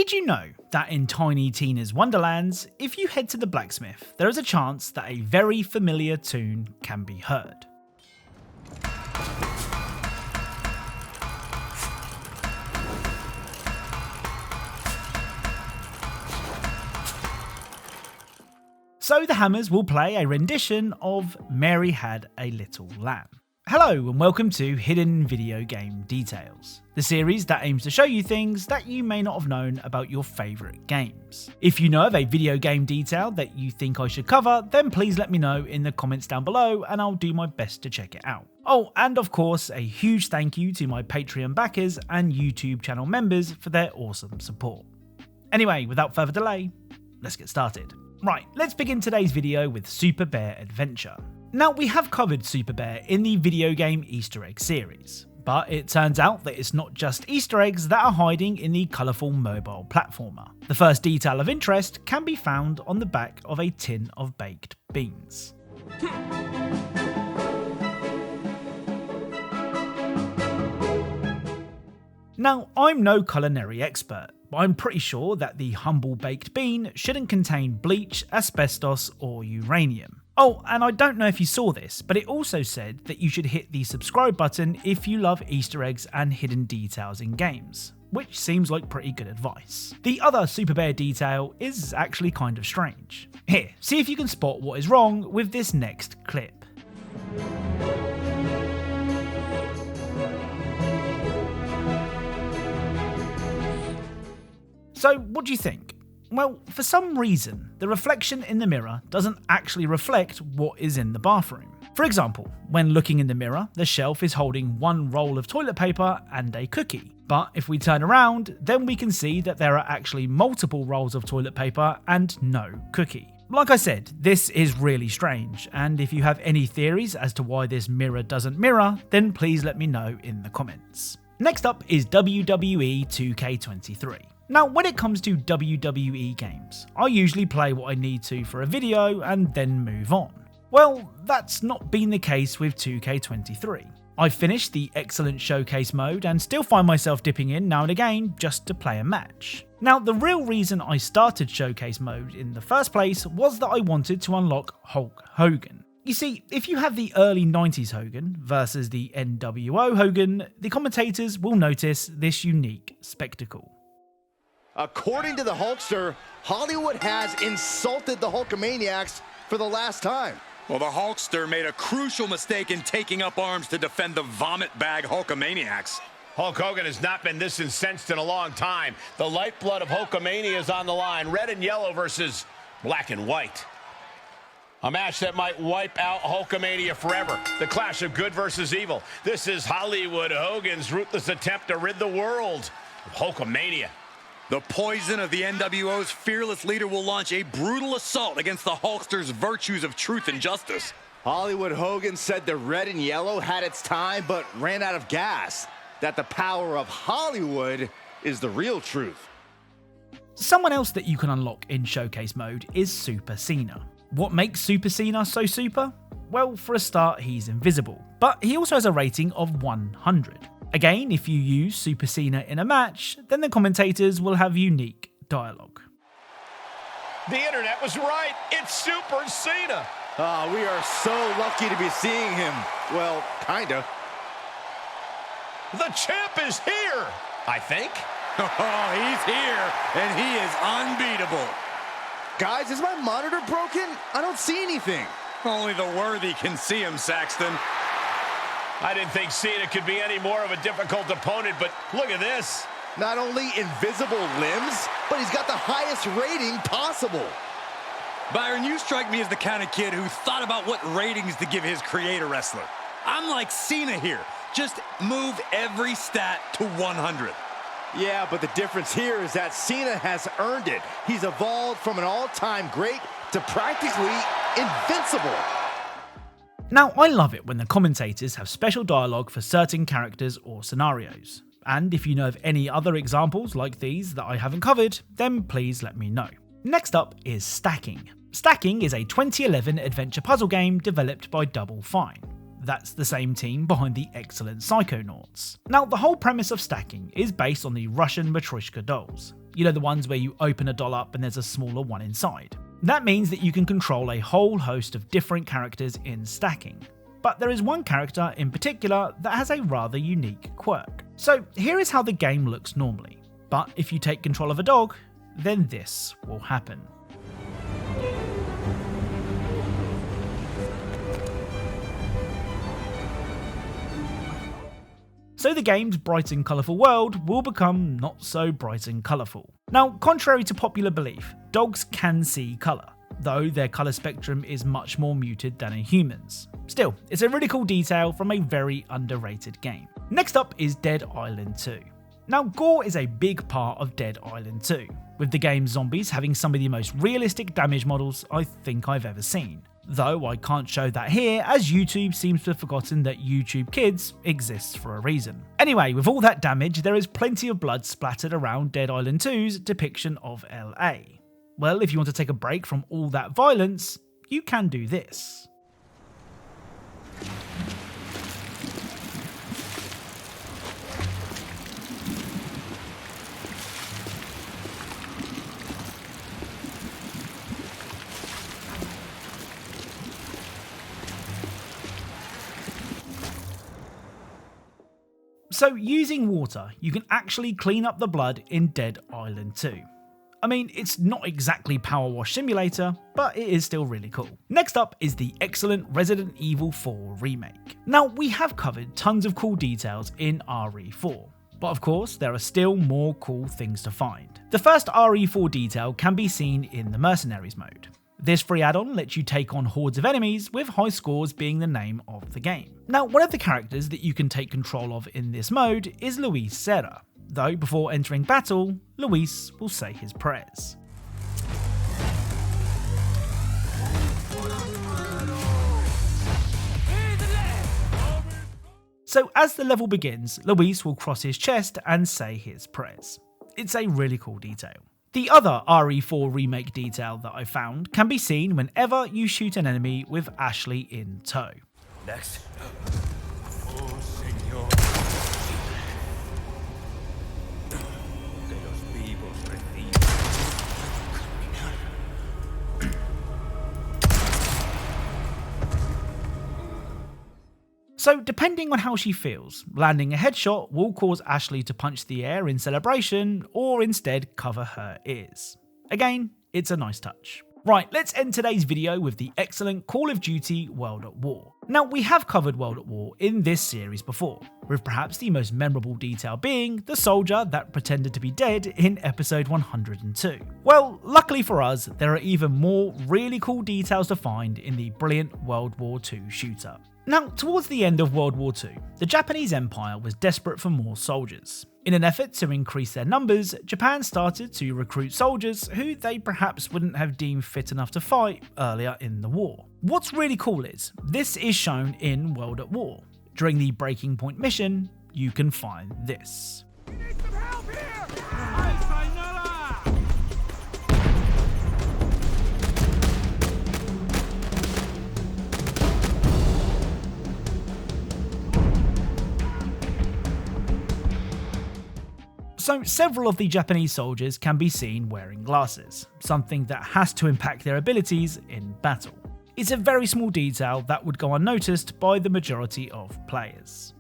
Did you know that in Tiny Tina's Wonderlands, if you head to the blacksmith, there is a chance that a very familiar tune can be heard? So the Hammers will play a rendition of Mary Had a Little Lamb. Hello and welcome to Hidden Video Game Details, the series that aims to show you things that you may not have known about your favourite games. If you know of a video game detail that you think I should cover, then please let me know in the comments down below and I'll do my best to check it out. Oh, and of course, a huge thank you to my Patreon backers and YouTube channel members for their awesome support. Anyway, without further delay, let's get started. Right, let's begin today's video with Super Bear Adventure. Now, we have covered Super Bear in the video game Easter egg series, but it turns out that it's not just Easter eggs that are hiding in the colourful mobile platformer. The first detail of interest can be found on the back of a tin of baked beans. Now, I'm no culinary expert, but I'm pretty sure that the humble baked bean shouldn't contain bleach, asbestos, or uranium. Oh, and I don't know if you saw this, but it also said that you should hit the subscribe button if you love Easter eggs and hidden details in games, which seems like pretty good advice. The other Super Bear detail is actually kind of strange. Here, see if you can spot what is wrong with this next clip. So, what do you think? Well, for some reason, the reflection in the mirror doesn't actually reflect what is in the bathroom. For example, when looking in the mirror, the shelf is holding one roll of toilet paper and a cookie. But if we turn around, then we can see that there are actually multiple rolls of toilet paper and no cookie. Like I said, this is really strange, and if you have any theories as to why this mirror doesn't mirror, then please let me know in the comments. Next up is WWE 2K23. Now, when it comes to WWE games, I usually play what I need to for a video and then move on. Well, that's not been the case with 2K23. I've finished the Eggcellent showcase mode and still find myself dipping in now and again just to play a match. Now, the real reason I started showcase mode in the first place was that I wanted to unlock Hulk Hogan. You see, if you have the early 90s Hogan versus the NWO Hogan, the commentators will notice this unique spectacle. According to the Hulkster, Hollywood has insulted the Hulkamaniacs for the last time. Well, the Hulkster made a crucial mistake in taking up arms to defend the vomit bag Hulkamaniacs. Hulk Hogan has not been this incensed in a long time. The lifeblood of Hulkamania is on the line. Red and yellow versus black and white. A match that might wipe out Hulkamania forever. The clash of good versus evil. This is Hollywood Hogan's ruthless attempt to rid the world of Hulkamania. The poison of the NWO's fearless leader will launch a brutal assault against the Hulkster's virtues of truth and justice. Hollywood Hogan said the red and yellow had its time but ran out of gas. That the power of Hollywood is the real truth. Someone else that you can unlock in showcase mode is Super Cena. What makes Super Cena so super? Well, for a start, he's invisible, but he also has a rating of 100. Again, if you use Super Cena in a match, then the commentators will have unique dialogue. The internet was right. It's Super Cena. We are so lucky to be seeing him. Well, kinda. The champ is here, I think. Oh, he's here, and he is unbeatable. Guys, is my monitor broken? I don't see anything. Only the worthy can see him, Saxton. I didn't think Cena could be any more of a difficult opponent, but look at this. Not only invisible limbs, but he's got the highest rating possible. Byron, you strike me as the kind of kid who thought about what ratings to give his creator wrestler. I'm like Cena here. Just move every stat to 100. Yeah, but the difference here is that Cena has earned it. He's evolved from an all-time great to practically invincible. Now, I love it when the commentators have special dialogue for certain characters or scenarios. And if you know of any other examples like these that I haven't covered, then please let me know. Next up is Stacking. Stacking is a 2011 adventure puzzle game developed by Double Fine. That's the same team behind the Eggcellent Psychonauts. Now, the whole premise of Stacking is based on the Russian Matryoshka dolls. You know, the ones where you open a doll up and there's a smaller one inside. That means that you can control a whole host of different characters in stacking. But there is one character in particular that has a rather unique quirk. So here is how the game looks normally. But if you take control of a dog, then this will happen. So the game's bright and colourful world will become not so bright and colourful. Now, contrary to popular belief, dogs can see colour, though their colour spectrum is much more muted than a human's. Still, it's a really cool detail from a very underrated game. Next up is Dead Island 2. Now, gore is a big part of Dead Island 2, with the game's zombies having some of the most realistic damage models I think I've ever seen. Though I can't show that here, as YouTube seems to have forgotten that YouTube Kids exists for a reason. Anyway, with all that damage, there is plenty of blood splattered around Dead Island 2's depiction of LA. Well, if you want to take a break from all that violence, you can do this. So using water, you can actually clean up the blood in Dead Island 2. I mean, it's not exactly Power Wash Simulator, but it is still really cool. Next up is the excellent Resident Evil 4 Remake. Now, we have covered tons of cool details in RE4, but of course, there are still more cool things to find. The first RE4 detail can be seen in the Mercenaries mode. This free add-on lets you take on hordes of enemies, with high scores being the name of the game. Now, one of the characters that you can take control of in this mode is Luis Serra, though before entering battle, Luis will say his prayers. So as the level begins, Luis will cross his chest and say his prayers. It's a really cool detail. The other RE4 Remake detail that I found can be seen whenever you shoot an enemy with Ashley in tow. Next. Oh, Señor. Que los vivos reciban. So depending on how she feels, landing a headshot will cause Ashley to punch the air in celebration or instead cover her ears. Again, it's a nice touch. Right, let's end today's video with the excellent Call of Duty World at War. Now, we have covered World at War in this series before, with perhaps the most memorable detail being the soldier that pretended to be dead in episode 102. Well, luckily for us, there are even more really cool details to find in the brilliant World War II shooter. Now, towards the end of World War II, the Japanese Empire was desperate for more soldiers. In an effort to increase their numbers, Japan started to recruit soldiers who they perhaps wouldn't have deemed fit enough to fight earlier in the war. What's really cool is, this is shown in World at War. During the Breaking Point mission, you can find this. We need some help here! So several of the Japanese soldiers can be seen wearing glasses, something that has to impact their abilities in battle. It's a very small detail that would go unnoticed by the majority of players.